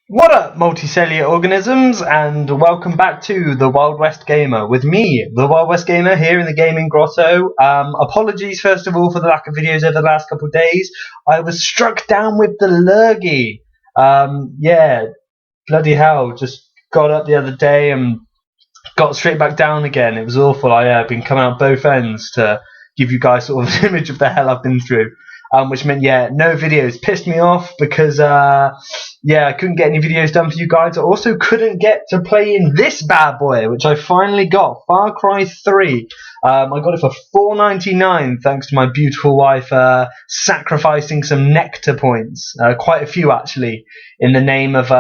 What up, multicellular organisms, and welcome back to the Wild West Gamer with me, the Wild West Gamer, here in the Gaming Grotto. Apologies, first of all, for the lack of videos over the last couple of days. I was struck down with the lurgy. Yeah, bloody hell, just got up the other day and got straight back down again. It was awful. I've been coming out both ends to give you guys sort of an image of the hell I've been through. Which meant, no videos. Pissed me off because, I couldn't get any videos done for you guys. I also couldn't get to play in this bad boy, which I finally got, Far Cry 3. I got it for $4.99 thanks to my beautiful wife sacrificing some nectar points, quite a few actually, in the name of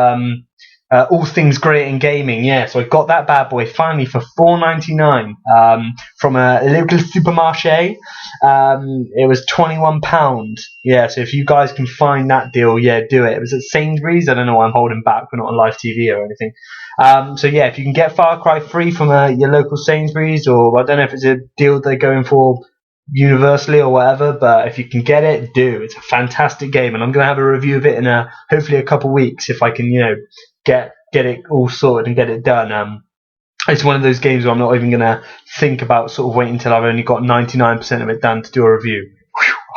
all things great in gaming. Yeah, so I got that bad boy finally for $4.99 from a local supermarché. It was £21. Yeah, so if you guys can find that deal, yeah, do it. It was at Sainsbury's. I don't know why I'm holding back. We're not on live TV or anything. If you can get Far Cry 3 from your local Sainsbury's, or I don't know if it's a deal they're going for universally or whatever, but if you can get it, do. It's a fantastic game, and I'm going to have a review of it in hopefully a couple of weeks if I can, get it all sorted and get it done. It's one of those games where I'm not even going to think about sort of waiting until I've only got 99% of it done to do a review.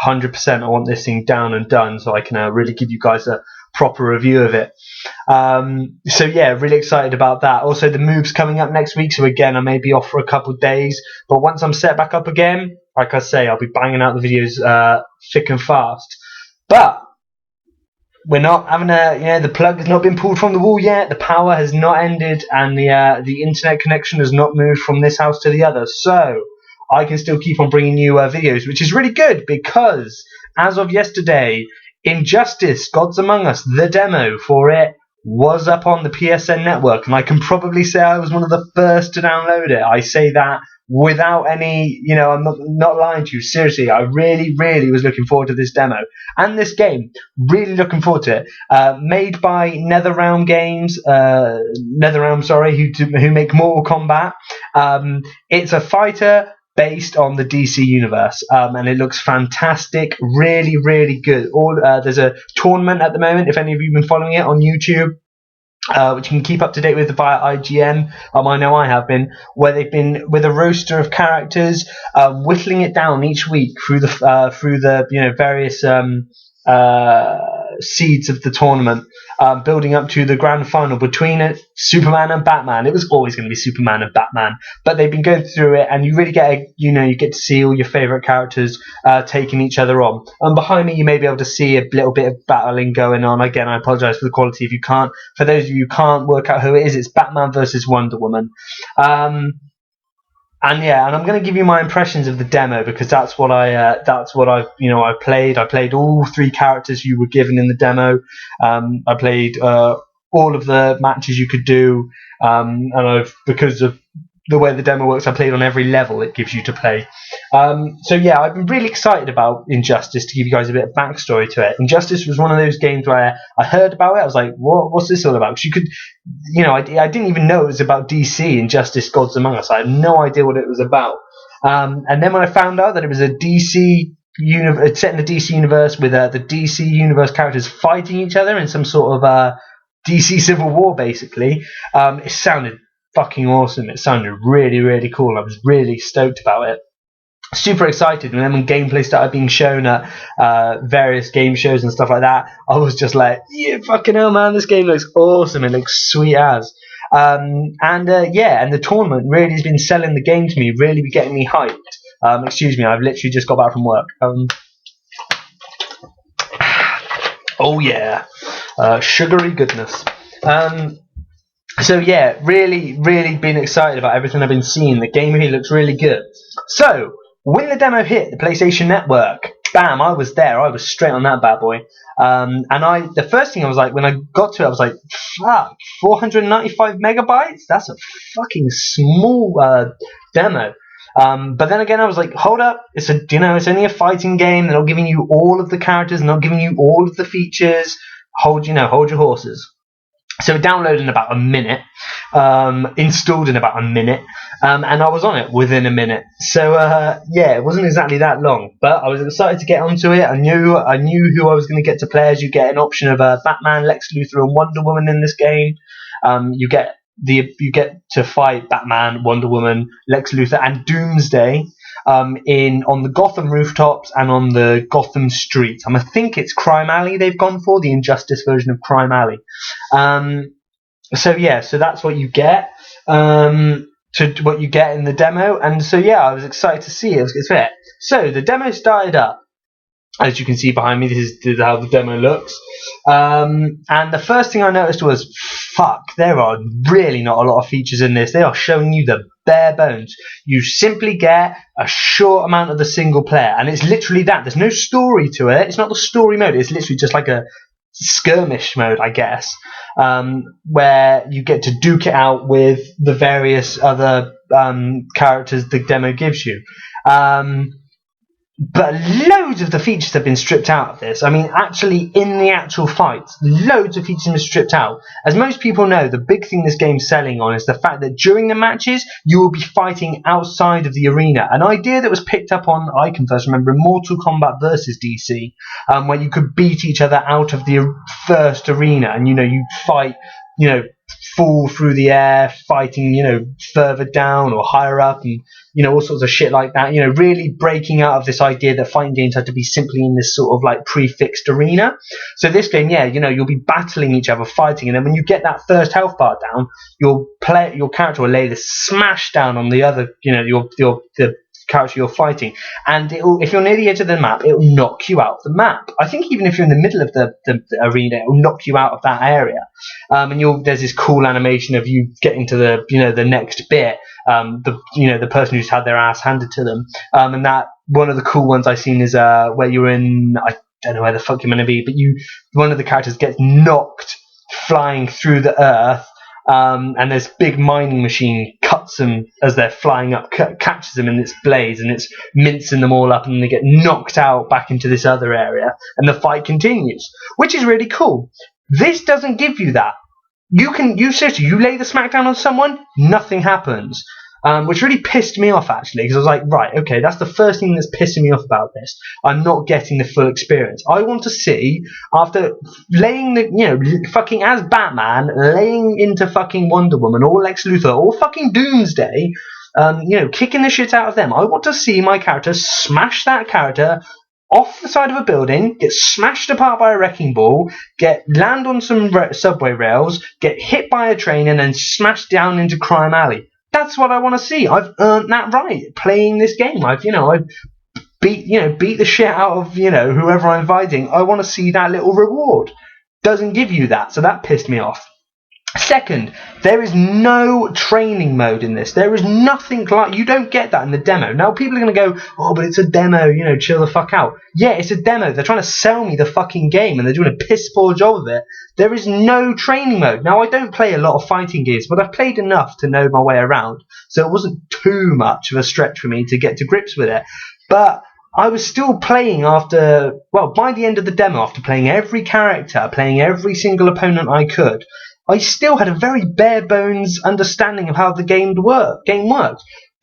100% I want this thing down and done so I can really give you guys a proper review of it. Really excited about that. Also, the move's coming up next week, so again, I may be off for a couple of days, but once I'm set back up again, like I say, I'll be banging out the videos thick and fast. But we're not having the plug has not been pulled from the wall yet, the power has not ended, and the internet connection has not moved from this house to the other, so I can still keep on bringing you videos, which is really good, because as of yesterday, Injustice Gods Among Us, the demo for it, was up on the PSN network, and I can probably say I was one of the first to download it. I say that without any, I'm not lying to you. Seriously, I really, really was looking forward to this demo and this game. Really looking forward to it. Made by NetherRealm Games, who make Mortal Kombat. It's a fighter based on the DC universe, and it looks fantastic. Really, really good. There's a tournament at the moment, if any of you have been following it on YouTube, which you can keep up to date with via IGN. I know I have been, where they've been with a roster of characters, whittling it down each week through the various seeds of the tournament, building up to the grand final between Superman and Batman. It was always going to be Superman and Batman, but they've been going through it, and you really you get to see all your favorite characters taking each other on. And behind me, you may be able to see a little bit of battling going on. Again, I apologize for the quality if you can't. For those of you who can't work out who it is, it's Batman versus Wonder Woman. And I'm going to give you my impressions of the demo, because that's what I played. I played all three characters you were given in the demo. I played all of the matches you could do, and because of the way the demo works, I played on every level it gives you to play. I've been really excited about Injustice. To give you guys a bit of backstory to it, Injustice was one of those games where I heard about it, I was like, what's this all about? Because you could, I didn't even know it was about DC, Injustice Gods Among Us. I had no idea what it was about. And then when I found out that it was a DC universe, set in the DC universe, with the DC universe characters fighting each other in some sort of DC Civil War, basically, it sounded fucking awesome. It sounded really, really cool. I was really stoked about it. Super excited. And then when gameplay started being shown at various game shows and stuff like that, I was just like, yeah, fucking hell, man, this game looks awesome. It looks sweet as. And the tournament really has been selling the game to me, really getting me hyped. Excuse me, I've literally just got back from work. Oh yeah, sugary goodness. Really, really been excited about everything I've been seeing. The game here looks really good. So, when the demo hit the PlayStation Network, bam, I was there. I was straight on that bad boy. The first thing I was like, when I got to it, I was like, fuck, 495 megabytes? That's a fucking small demo. But then again, I was like, hold up, it's only a fighting game. They're not giving you all of the characters, they're not giving you all of the features. Hold your horses. So it downloaded in about a minute, installed in about a minute, and I was on it within a minute. So yeah, it wasn't exactly that long, but I was excited to get onto it. I knew who I was going to get to play. As you get an option of Batman, Lex Luthor, and Wonder Woman in this game. You get to fight Batman, Wonder Woman, Lex Luthor, and Doomsday on the Gotham rooftops and on the Gotham streets. I think it's Crime Alley they've gone for, the Injustice version of Crime Alley. So that's what you get. What you get in the demo, and so yeah, I was excited to see it. It's fair. So the demo started up. As you can see behind me, this is how the demo looks. And the first thing I noticed was, fuck, there are really not a lot of features in this. They are showing you the bare bones. You simply get a short amount of the single player, and it's literally that. There's no story to it. It's not the story mode. It's literally just like a skirmish mode, I guess, where you get to duke it out with the various other characters the demo gives you. But loads of the features have been stripped out of this. I mean, actually, in the actual fights, loads of features have been stripped out. As most people know, the big thing this game's selling on is the fact that during the matches, you will be fighting outside of the arena. An idea that was picked up on, I can first remember, in Mortal Kombat vs. DC, where you could beat each other out of the first arena, and, you fight, fall through the air, fighting, further down or higher up, and, all sorts of shit like that, really breaking out of this idea that fighting games had to be simply in this sort of like prefixed arena. So this game, you'll be battling each other, fighting, and then when you get that first health bar down, your character will lay the smash down on the other, the character you're fighting, and if you're near the edge of the map, it will knock you out of the map. I think even if you're in the middle of the arena, it will knock you out of that area. And there's this cool animation of you getting to the the next bit. The person who's had their ass handed to them. And that one of the cool ones I've seen is where you're in, I don't know where the fuck you're going to be, but one of the characters gets knocked flying through the earth. And this big mining machine cuts them as they're flying up, catches them in its blades, and it's mincing them all up, and they get knocked out back into this other area, and the fight continues, which is really cool. This doesn't give you that. You lay the smackdown on someone, nothing happens. Which really pissed me off, actually, because I was like, right, okay, that's the first thing that's pissing me off about this. I'm not getting the full experience. I want to see, after laying fucking as Batman, laying into fucking Wonder Woman, or Lex Luthor, or fucking Doomsday, kicking the shit out of them. I want to see my character smash that character off the side of a building, get smashed apart by a wrecking ball, land on some subway rails, get hit by a train, and then smash down into Crime Alley. That's what I want to see. I've earned that right playing this game. I've beat the shit out of whoever I'm fighting. I want to see that little reward. Doesn't give you that, so that pissed me off. Second, there is no training mode in this. There is nothing like, you don't get that in the demo. Now people are going to go, oh, but it's a demo, chill the fuck out. Yeah, it's a demo. They're trying to sell me the fucking game, and they're doing a piss poor job of it. There is no training mode. Now, I don't play a lot of fighting games, but I've played enough to know my way around, so it wasn't too much of a stretch for me to get to grips with it. But I was still playing by the end of the demo, after playing every character, playing every single opponent I could, I still had a very bare bones understanding of how the game worked.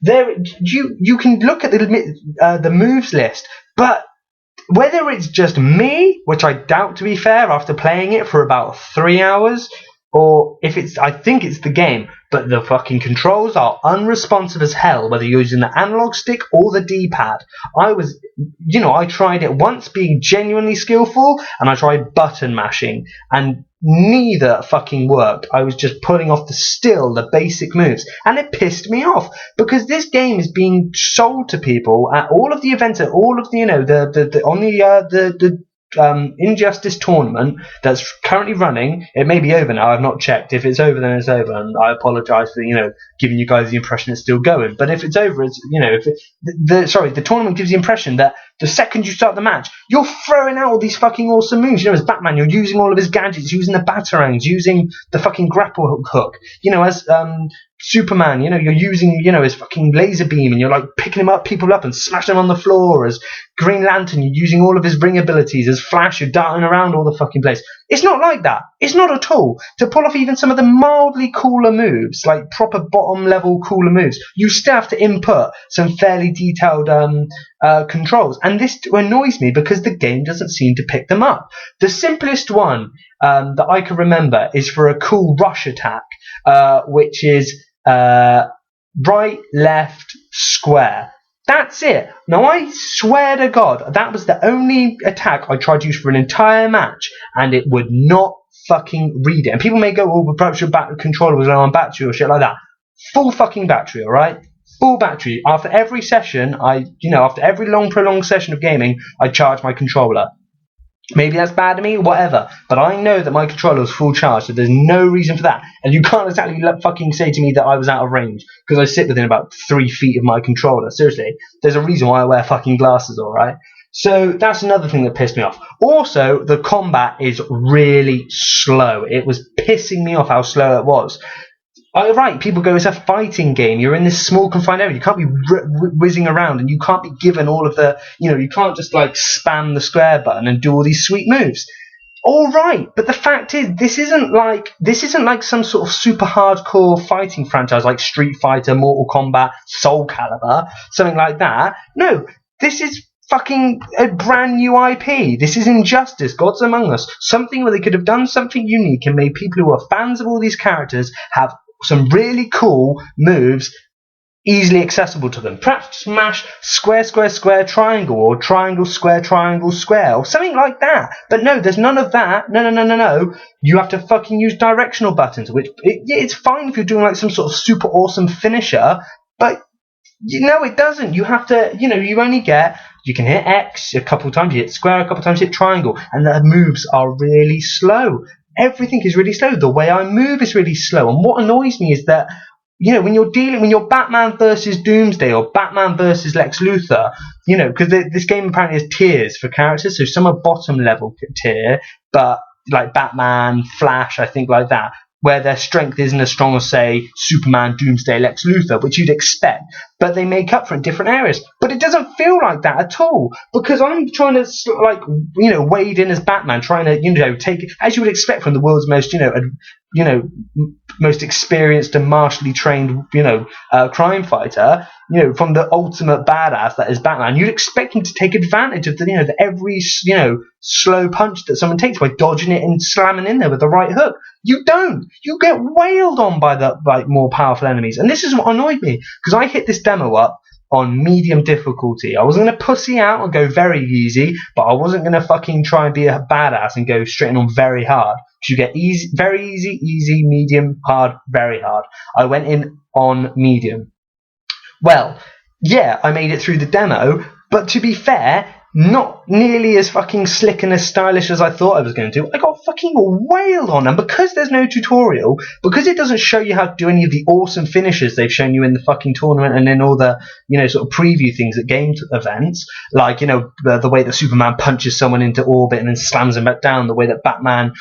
There, you can look at the moves list, but whether it's just me, which I doubt to be fair after playing it for about 3 hours, or I think it's the game, but the fucking controls are unresponsive as hell, whether you're using the analog stick or the D-pad. I tried it once being genuinely skillful, and I tried button mashing, and neither fucking worked. I was just pulling off the basic moves, and it pissed me off, because this game is being sold to people at all of the events, at all of the Injustice tournament that's currently running. It may be over now, I've not checked. If it's over, then it's over, and I apologise for giving you guys the impression it's still going. But if it's over, it's the tournament gives the impression that the second you start the match, you're throwing out all these fucking awesome moves. As Batman, you're using all of his gadgets, using the batarangs, using the fucking grapple hook. As Superman, you know, you're using, you know, his fucking laser beam and you're like picking people up and smashing them on the floor. As Green Lantern, you're using all of his ring abilities. As Flash, you're darting around all the fucking place. It's not like that. It's not at all. To pull off even some of the mildly cooler moves, like proper bottom level cooler moves, you still have to input some fairly detailed controls. And this annoys me because the game doesn't seem to pick them up. The simplest one that I can remember is for a cool rush attack, which is right, left, square. That's it. Now, I swear to God, that was the only attack I tried to use for an entire match, and it would not fucking read it. And people may go, oh, but perhaps your controller was low on battery or shit like that. Full fucking battery, alright? Full battery. After every session, after every long, prolonged session of gaming, I charge my controller. Maybe that's bad of me, whatever. But I know that my controller was full charge, so there's no reason for that. And you can't exactly fucking say to me that I was out of range, because I sit within about 3 feet of my controller. Seriously, there's a reason why I wear fucking glasses, alright? So that's another thing that pissed me off. Also, the combat is really slow. It was pissing me off how slow it was. Right, people go, it's a fighting game. You're in this small confined area. You can't be whizzing around, and you can't be given all of the, you can't just like spam the square button and do all these sweet moves. All right, but the fact is, this isn't like some sort of super hardcore fighting franchise like Street Fighter, Mortal Kombat, Soul Calibur, something like that. No, this is fucking a brand new IP. This is Injustice, Gods Among Us, something where they could have done something unique and made people who are fans of all these characters have some really cool moves easily accessible to them. Perhaps smash square, square, square, triangle, or triangle, square, or something like that. But no, there's none of that. No. You have to fucking use directional buttons, which it's fine if you're doing like some sort of super awesome finisher, but no, it doesn't. You have to, you can hit X a couple times, you hit square a couple times, you hit triangle, and the moves are really slow. Everything is really slow. The way I move is really slow. And what annoys me is that, when you're Batman versus Doomsday or Batman versus Lex Luthor, because this game apparently has tiers for characters. So some are bottom level tier, but like Batman, Flash, I think like that, where their strength isn't as strong as, say, Superman, Doomsday, Lex Luthor, which you'd expect. But they make up for it in different areas. But it doesn't feel like that at all. Because I'm trying to, wade in as Batman, trying to, take, as you would expect from the world's most, most experienced and martially trained, crime fighter, from the ultimate badass that is Batman. You'd expect him to take advantage of every, slow punch that someone takes by dodging it and slamming in there with the right hook. You don't. You get wailed on by the more powerful enemies. And this is what annoyed me, because I hit this demo up on medium difficulty. I wasn't going to pussy out and go very easy, but I wasn't going to fucking try and be a badass and go straight on very hard. You get easy, very easy, medium, hard, very hard. I went in on medium. Well, yeah, I made it through the demo, but to be fair, not nearly as fucking slick and as stylish as I thought I was going to. I got fucking wailed on, and because there's no tutorial, because it doesn't show you how to do any of the awesome finishes they've shown you in the fucking tournament and in all the, sort of preview things at game events, like, the way that Superman punches someone into orbit and then slams them back down, the way that Batman,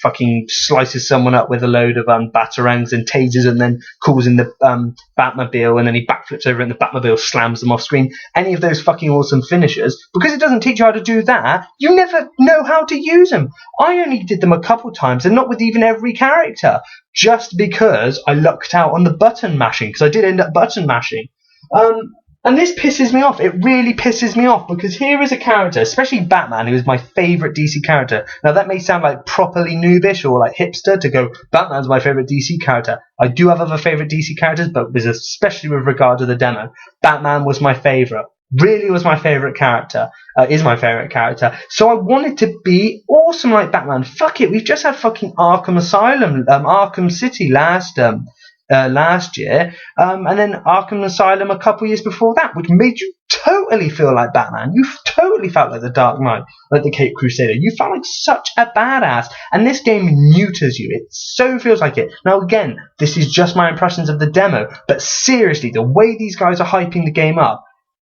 fucking slices someone up with a load of batarangs and tasers and then calls in the Batmobile, and then he backflips over and the Batmobile slams them off screen. Any of those fucking awesome finishes, because it doesn't teach you how to do that, you never know how to use them. I only did them a couple times, and not with even every character, just because I lucked out on the button mashing, because I did end up button mashing. And this pisses me off. It really pisses me off, because here is a character, especially Batman, who is my favourite DC character. Now, that may sound like properly noobish or like hipster to go, Batman's my favourite DC character. I do have other favourite DC characters, but especially with regard to the demo, Batman was my favourite. Really was my favourite character, is my favourite character. So I wanted to be awesome like Batman. Fuck it, we've just had fucking Arkham Asylum, Arkham City last year, and then Arkham Asylum a couple years before that, which made you totally feel like Batman. You totally felt like the Dark Knight, like the Caped Crusader. You felt like such a badass, and this game neuters you. It so feels like it. Now again, this is just my impressions of the demo, but seriously, the way these guys are hyping the game up,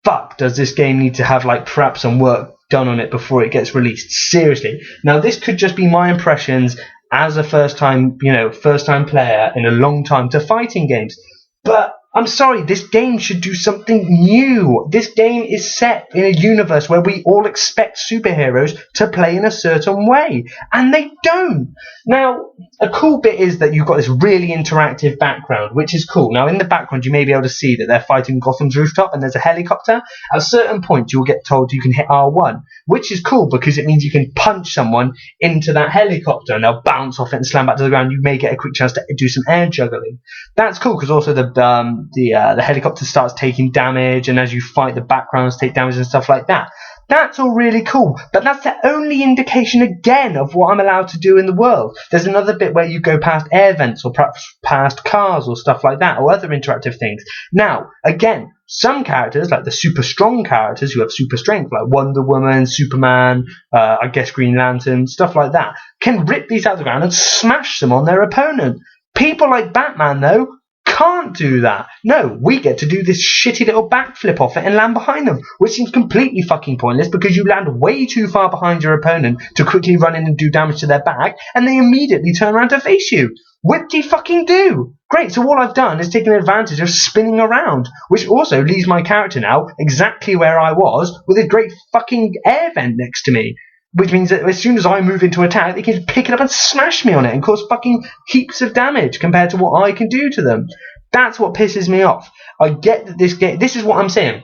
fuck, does this game need to have perhaps some work done on it before it gets released? Seriously. Now, this could just be my impressions, as a first time player in a long time to fighting games. But I'm sorry, this game should do something new. This game is set in a universe where we all expect superheroes to play in a certain way, and they don't. Now, a cool bit is that you've got this really interactive background, which is cool. Now, in the background, you may be able to see that they're fighting Gotham's rooftop, and there's a helicopter. At a certain point, you'll get told you can hit R1, which is cool because it means you can punch someone into that helicopter, and they'll bounce off it and slam back to the ground. You may get a quick chance to do some air juggling. That's cool because also the helicopter starts taking damage, and as you fight, the backgrounds take damage and stuff like that. That's all really cool, but that's the only indication again of what I'm allowed to do in the world. There's another bit where you go past air vents or perhaps past cars or stuff like that, or other interactive things. Now, again, some characters, like the super strong characters who have super strength, like Wonder Woman, Superman, I guess Green Lantern, stuff like that, can rip these out of the ground and smash them on their opponent. People like Batman, though, can't do that. No, we get to do this shitty little backflip off it and land behind them, which seems completely fucking pointless because you land way too far behind your opponent to quickly run in and do damage to their back, and they immediately turn around to face you. Whip-de-fucking-do! Great, so all I've done is taken advantage of spinning around, which also leaves my character now exactly where I was, with a great fucking air vent next to me. Which means that as soon as I move into attack, they can pick it up and smash me on it and cause fucking heaps of damage compared to what I can do to them. That's what pisses me off. I get that this is what I'm saying.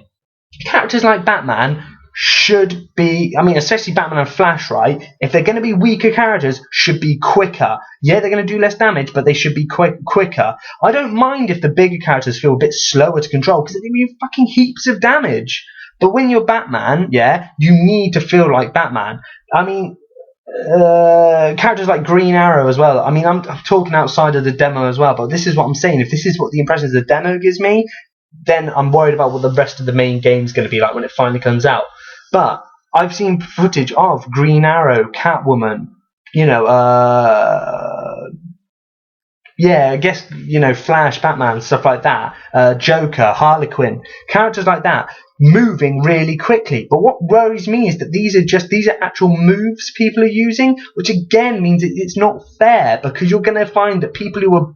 Characters like Batman should be, especially Batman and Flash, right? If they're going to be weaker characters, should be quicker. Yeah, they're going to do less damage, but they should be quicker. I don't mind if the bigger characters feel a bit slower to control, because they do fucking heaps of damage. But when you're Batman, yeah, you need to feel like Batman. Characters like Green Arrow as well. I'm talking outside of the demo as well, but this is what I'm saying. If this is what the impressions the demo gives me, then I'm worried about what the rest of the main game is going to be like when it finally comes out. But I've seen footage of Green Arrow, Catwoman, I guess, Flash, Batman, stuff like that, Joker, Harley Quinn, characters like that, moving really quickly. But what worries me is that these are actual moves people are using, which again means it's not fair, because you're going to find that people who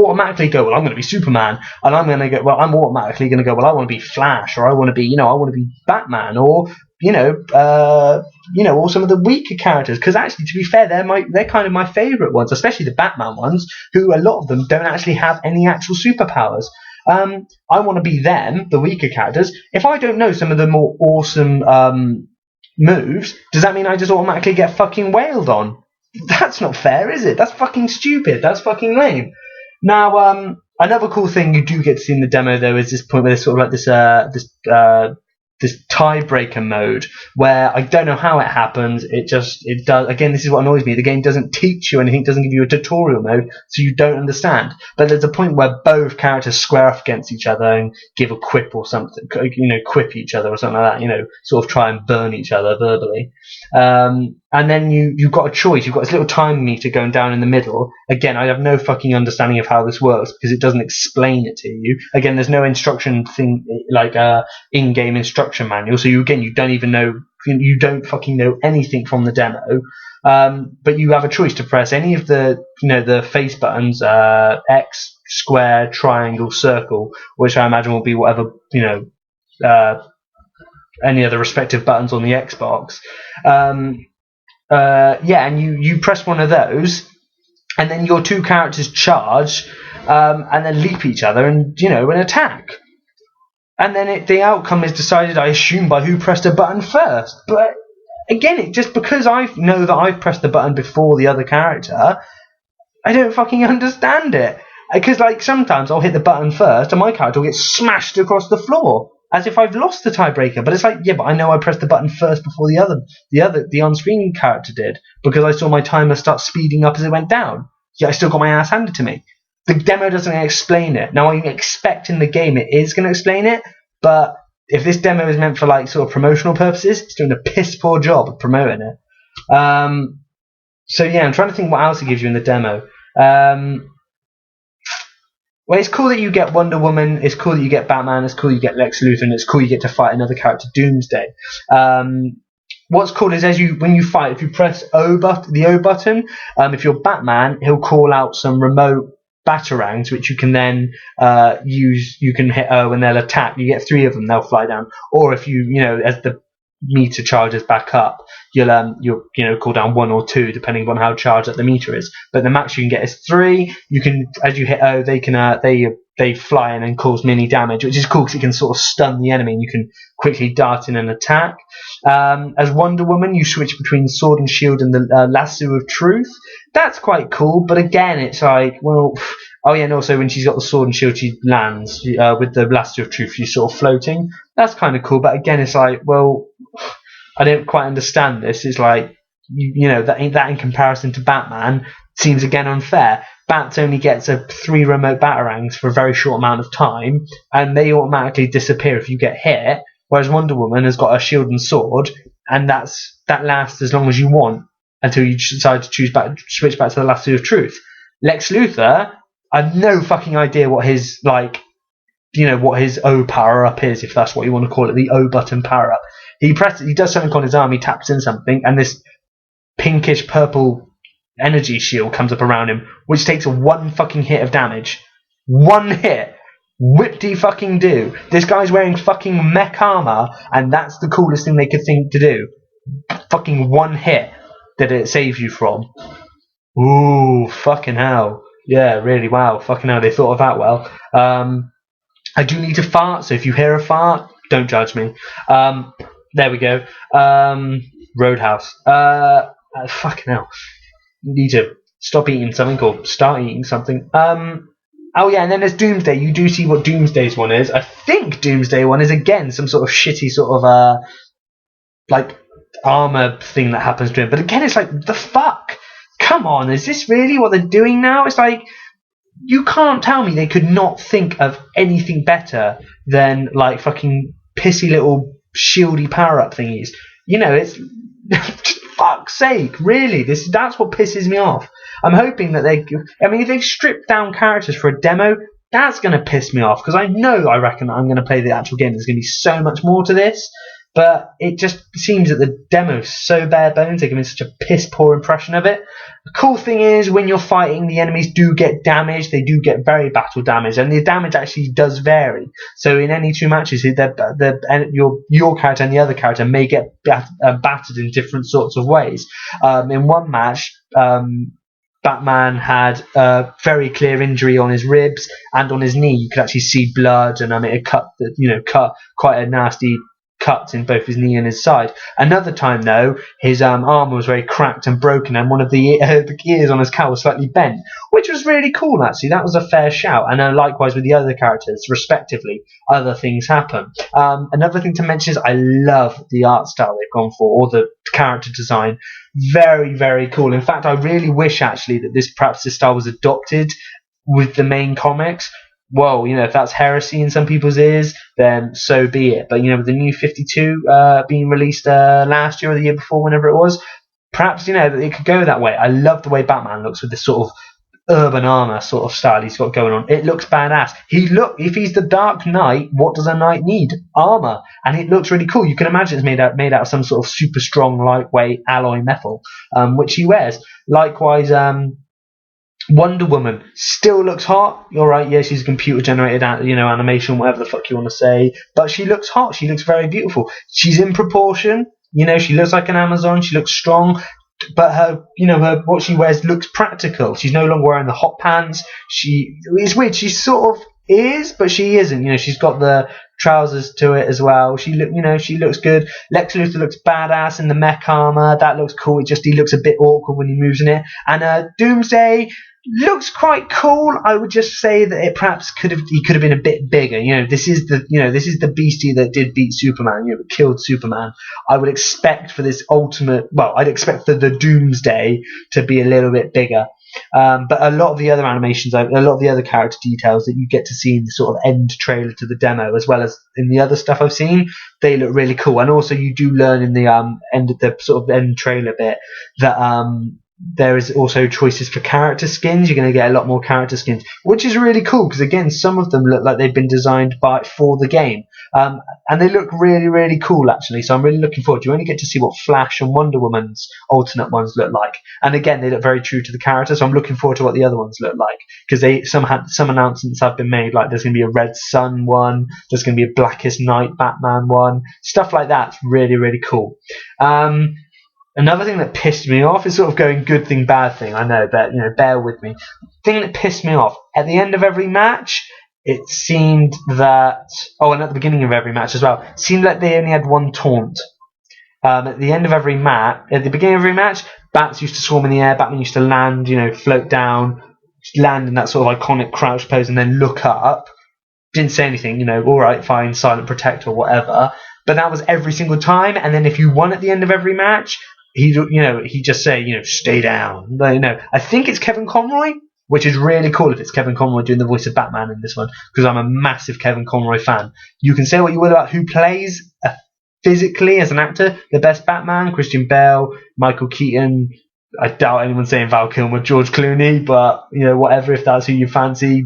automatically go, well, I'm going to be Superman, and I'm automatically going to go, well, I want to be Flash, or I want to be Batman, or or some of the weaker characters, because actually, to be fair, they're kind of my favourite ones, especially the Batman ones, who a lot of them don't actually have any actual superpowers. I want to be them, the weaker characters. If I don't know some of the more awesome moves, does that mean I just automatically get fucking wailed on? That's not fair, is it? That's fucking stupid. That's fucking lame. Now, another cool thing you do get to see in the demo, though, is this point where there's sort of like this tiebreaker mode, where I don't know how it happens. It does. Again, this is what annoys me. The game doesn't teach you anything, doesn't give you a tutorial mode, so you don't understand. But there's a point where both characters square off against each other and give a quip or something, quip each other or something like that, sort of try and burn each other verbally. And then you've got a choice. You've got this little time meter going down in the middle. Again, I have no fucking understanding of how this works because it doesn't explain it to you. Again, there's no instruction thing like in-game instruction manual. So you don't even know. You don't fucking know anything from the demo. But you have a choice to press any of the face buttons, X, square, triangle, circle, which I imagine will be whatever any of the respective buttons on the Xbox. And you press one of those, and then your two characters charge, and then leap each other and attack. And then the outcome is decided, I assume, by who pressed a button first. But again, just because I know that I've pressed the button before the other character, I don't fucking understand it. Because sometimes I'll hit the button first, and my character will get smashed across the floor, as if I've lost the tiebreaker. But it's yeah, but I know I pressed the button first before the on-screen character did, because I saw my timer start speeding up as it went down. Yet I still got my ass handed to me. The demo doesn't explain it. Now, I expect in the game it is going to explain it, but if this demo is meant for sort of promotional purposes, it's doing a piss poor job of promoting it. So yeah, I'm trying to think what else it gives you in the demo. Well, it's cool that you get Wonder Woman, it's cool that you get Batman, it's cool you get Lex Luthor, and it's cool you get to fight another character, Doomsday. what's cool is when you fight, if you press the O button, if you're Batman, he'll call out some remote batarangs, which you can then use. You can hit O and they'll attack. You get 3 of them, they'll fly down. Or if as the meter charges back up, you'll call down 1 or 2 depending on how charged up the meter is. But the max you can get is 3. You can, as you hit O, they fly in and cause mini damage, which is cool because it can sort of stun the enemy and you can quickly dart in and attack. As Wonder Woman, you switch between Sword and Shield and the Lasso of Truth. That's quite cool, but again, it's like, well, oh yeah, and also when she's got the Sword and Shield, she lands with the Lasso of Truth. She's sort of floating. That's kind of cool, but again, it's like, well, I don't quite understand this. It's like, that in comparison to Batman seems again unfair. Bats only gets 3 remote batarangs for a very short amount of time, and they automatically disappear if you get hit. Whereas Wonder Woman has got a shield and sword, and that lasts as long as you want until you decide to switch back to the Lasso of Truth. Lex Luthor, I have no fucking idea what his what his O power up is, if that's what you want to call it, the O button power up. He does something on his arm, he taps in something, and this pinkish purple energy shield comes up around him, which takes 1 fucking hit of damage. 1 hit. Whip-de fucking do. This guy's wearing fucking mech armor, and that's the coolest thing they could think to do. Fucking 1 hit that it saves you from. Ooh, fucking hell. Yeah, really, wow. Fucking hell, they thought of that well. I do need to fart, so if you hear a fart, don't judge me. There we go. Roadhouse. Fucking hell. Need to stop eating something or start eating something. Oh yeah, and then there's Doomsday. You do see what Doomsday's one is. I think Doomsday one is again some sort of shitty sort of like armor thing that happens to him. But again, it's like, the fuck? Come on, is this really what they're doing now? It's like, you can't tell me they could not think of anything better than like fucking pissy little shieldy power up thingies. It's fuck's sake, really, that's what pisses me off. I'm hoping that if they've stripped down characters for a demo, that's going to piss me off, because I reckon I'm going to play the actual game. There's going to be so much more to this, but it just seems that the demo's so bare bones. They're giving such a piss poor impression of it. The cool thing is, when you're fighting, the enemies do get damaged. They do get very battle damage, and the damage actually does vary. So in any 2 matches, your character and the other character may get battered in different sorts of ways. In one match, Batman had a very clear injury on his ribs and on his knee. You could actually see blood, and it cut quite a nasty cuts in both his knee and his side. Another time, though, his armor was very cracked and broken, and one of the ears on his cowl was slightly bent, which was really cool, actually. That was a fair shout. And likewise with the other characters, respectively, other things happen. Another thing to mention is I love the art style they've gone for, or the character design. Very, very cool. In fact, I really wish, actually, that perhaps this style was adopted with the main comics. Well, if that's heresy in some people's ears, then so be it. But, with the new 52 being released last year or the year before, whenever it was, perhaps, it could go that way. I love the way Batman looks with this sort of urban armor sort of style he's got going on. It looks badass. If he's the Dark Knight, what does a knight need? Armor. And it looks really cool. You can imagine it's made out of some sort of super strong, lightweight alloy metal, which he wears. Likewise, Wonder Woman still looks hot. You're right, yeah, she's a computer generated animation, whatever the fuck you want to say, but she looks hot. She looks very beautiful. She's in proportion. She looks like an Amazon. She looks strong, but her what she wears looks practical. She's no longer wearing the hot pants. It's weird. She sort of is, but she isn't. She's got the trousers to it as well. She looks good. Lex Luthor looks badass in the mech armor. That looks cool. He looks a bit awkward when he moves in it. And Doomsday looks quite cool. I would just say that he could have been a bit bigger. This is the beastie that did beat Superman. Killed Superman. I would expect for this I'd expect for the Doomsday to be a little bit bigger. But a lot of the other animations, a lot of the other character details that you get to see in the sort of end trailer to the demo, as well as in the other stuff I've seen, they look really cool. And also, you do learn in the end trailer bit that there is also choices for character skins. You're going to get a lot more character skins, which is really cool because, again, some of them look like they've been designed for the game. And they look really, really cool, actually. So I'm really looking forward. You only get to see what Flash and Wonder Woman's alternate ones look like. And again, they look very true to the character. So I'm looking forward to what the other ones look like. Because some announcements have been made, like there's going to be a Red Sun one, there's going to be a Blackest Night Batman one. Stuff like that's really, really cool. Another thing that pissed me off is sort of going good thing, bad thing. I know, but bear with me. The thing that pissed me off at the end of every match, it seemed that, and at the beginning of every match as well, it seemed like they only had one taunt. At the end of every match, at the beginning of every match, bats used to swarm in the air. Batman used to land, float down, land in that sort of iconic crouch pose, and then look up. Didn't say anything, all right, fine, silent protect or whatever. But that was every single time. And then if you won at the end of every match, he'd just say, stay down. I think it's Kevin Conroy, which is really cool if it's Kevin Conroy doing the voice of Batman in this one, because I'm a massive Kevin Conroy fan. You can say what you will about who plays physically as an actor the best Batman, Christian Bale, Michael Keaton. I doubt anyone's saying Val Kilmer, George Clooney, but whatever, if that's who you fancy,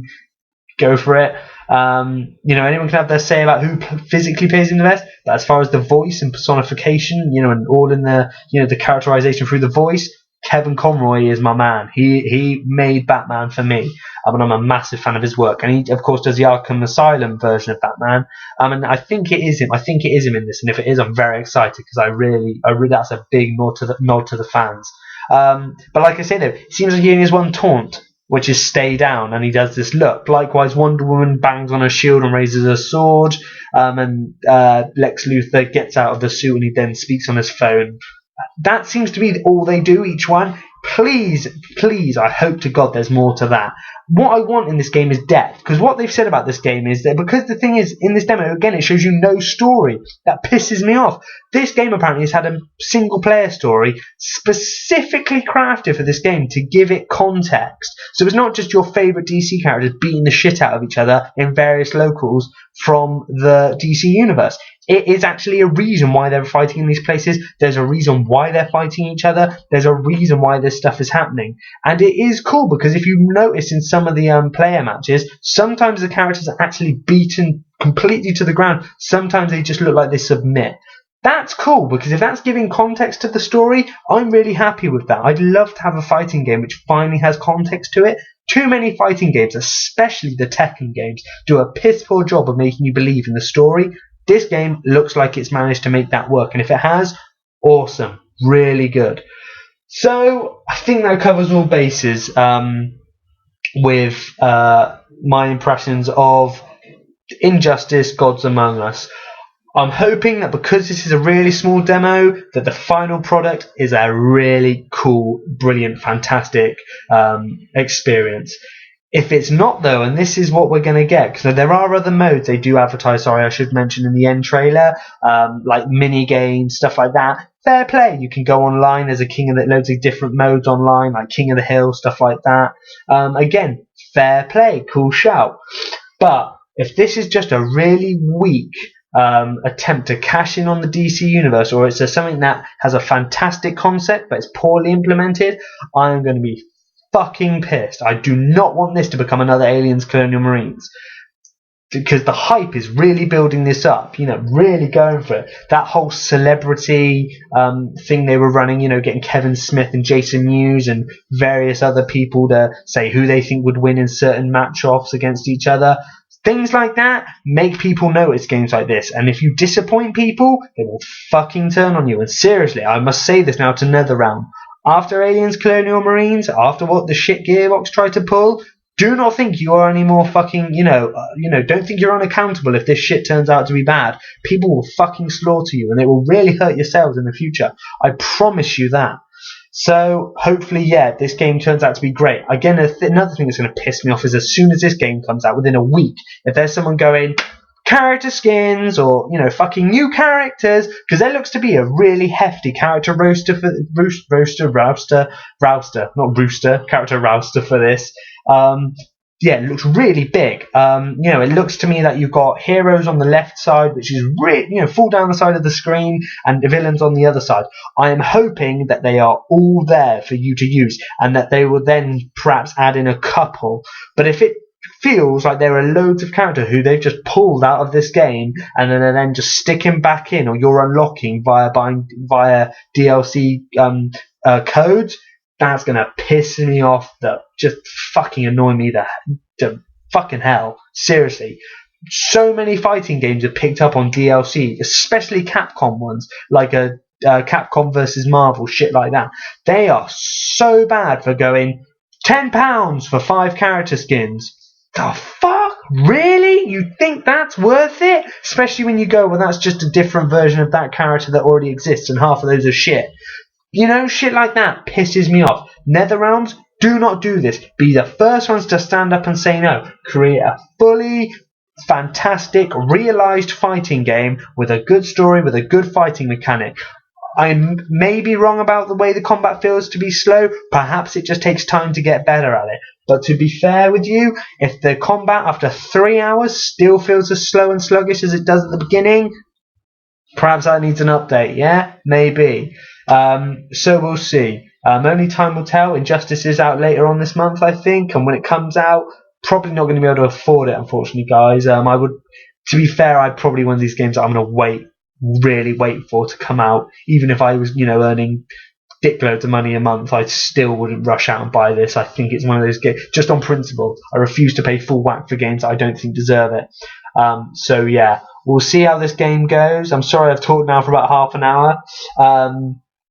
go for it. Anyone can have their say about who physically plays him the best, but as far as the voice and personification, and all in the the characterization through the voice, Kevin Conroy is my man. He made Batman for me, and I'm a massive fan of his work. And he, of course, does the Arkham Asylum version of Batman. And I think it is him. I think it is him in this. And if it is, I'm very excited because I really that's a big nod to the fans. But like I say, though, it seems like he only has one taunt, which is stay down, and he does this look. Likewise, Wonder Woman bangs on her shield and raises her sword, and Lex Luthor gets out of the suit and he then speaks on his phone. That seems to be all they do, each one. Please, I hope to God there's more to that. What I want in this game is depth, because what they've said about this game is that, because the thing is, in this demo, again, it shows you no story. That pisses me off. This game apparently has had a single player story specifically crafted for this game to give it context. So it's not just your favourite DC characters beating the shit out of each other in various locals from the DC universe. It is actually a reason why they're fighting in these places. There's a reason why they're fighting each other. There's a reason why this stuff is happening. And it is cool because if you notice in some of the player matches, sometimes the characters are actually beaten completely to the ground. Sometimes they just look like they submit. That's cool, because if that's giving context to the story, I'm really happy with that. I'd love to have a fighting game which finally has context to it. Too many fighting games, especially the Tekken games, do a piss poor job of making you believe in the story. This game looks like it's managed to make that work, and if it has, awesome, really good. So I think that covers all bases with my impressions of Injustice: Gods Among Us. I'm hoping that because this is a really small demo, that the final product is a really cool, brilliant, fantastic experience. If it's not, though, and this is what we're going to get, because there are other modes they do advertise, I should mention in the end trailer, like mini games, stuff like that. Fair play. You can go online. There's loads of different modes online, like King of the Hill, stuff like that. Again, fair play. Cool shout. But if this is just a really weak attempt to cash in on the DC universe, or it's something that has a fantastic concept but it's poorly implemented, I'm going to be fucking pissed. I do not want this to become another Aliens Colonial Marines, because the hype is really building this up, really going for it. That whole celebrity thing they were running, getting Kevin Smith and Jason Mewes and various other people to say who they think would win in certain match-offs against each other. Things like that make people notice games like this, and if you disappoint people, they will fucking turn on you. And seriously, I must say this now to NetherRealm. After Aliens Colonial Marines, after what the shit Gearbox tried to pull, do not think you are any more fucking, don't think you're unaccountable if this shit turns out to be bad. People will fucking slaughter you, and it will really hurt yourselves in the future. I promise you that. So, hopefully, this game turns out to be great. Again, another thing that's going to piss me off is as soon as this game comes out, within a week, if there's someone going, character skins, or, fucking new characters, because there looks to be a really hefty character character rouster for this. yeah, it looks really big. It looks to me that you've got heroes on the left side, which is full down the side of the screen, and the villains on the other side. I am hoping that they are all there for you to use, and that they will then perhaps add in a couple. But if it feels like there are loads of characters who they've just pulled out of this game and then just sticking back in, or you're unlocking via DLC codes, that's gonna piss me off. That just fucking annoy me. The fucking hell. Seriously. So many fighting games are picked up on DLC, especially Capcom ones, like a Capcom versus Marvel, shit like that. They are so bad for going £10 for 5 character skins. The fuck? Really? You think that's worth it? Especially when you go, well, that's just a different version of that character that already exists, and half of those are shit. Shit like that pisses me off. NetherRealms, do not do this. Be the first ones to stand up and say no. Create a fully fantastic, realised fighting game with a good story, with a good fighting mechanic. I may be wrong about the way the combat feels to be slow. Perhaps it just takes time to get better at it. But to be fair with you, if the combat after 3 hours still feels as slow and sluggish as it does at the beginning, perhaps that needs an update, yeah? Maybe. So we'll see. Only time will tell. Injustice is out later on this month, I think, and when it comes out, probably not going to be able to afford it, unfortunately, guys. To be fair, I'd probably one of these games that I'm going to really wait for to come out. Even if I was, earning dickloads of money a month, I still wouldn't rush out and buy this. I think it's one of those games, just on principle. I refuse to pay full whack for games that I don't think deserve it. So yeah, we'll see how this game goes. I'm sorry I've talked now for about half an hour.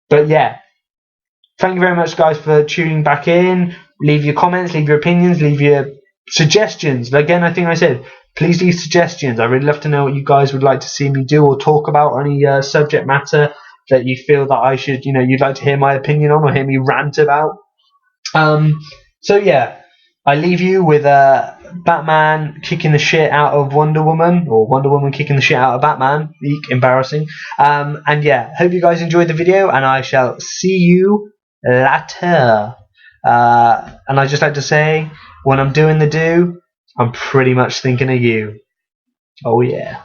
But yeah, thank you very much, guys, for tuning back in. Leave your comments, leave your opinions, leave your suggestions. Again, I think I said, please leave suggestions. I really love to know what you guys would like to see me do or talk about, or any subject matter that you feel that I should, you'd like to hear my opinion on or hear me rant about. So yeah, I leave you with Batman kicking the shit out of Wonder Woman, or Wonder Woman kicking the shit out of Batman. Eek, embarrassing. And yeah, hope you guys enjoyed the video, and I shall see you later. And I just like to say, when I'm doing the do, I'm pretty much thinking of you. Oh yeah.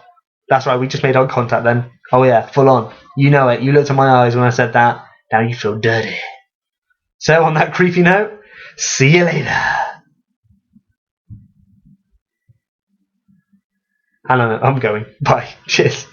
That's right, we just made eye contact then. Oh yeah, full on. You know it. You looked at my eyes when I said that. Now you feel dirty. So on that creepy note, see you later. I don't know, I'm going. Bye. Cheers.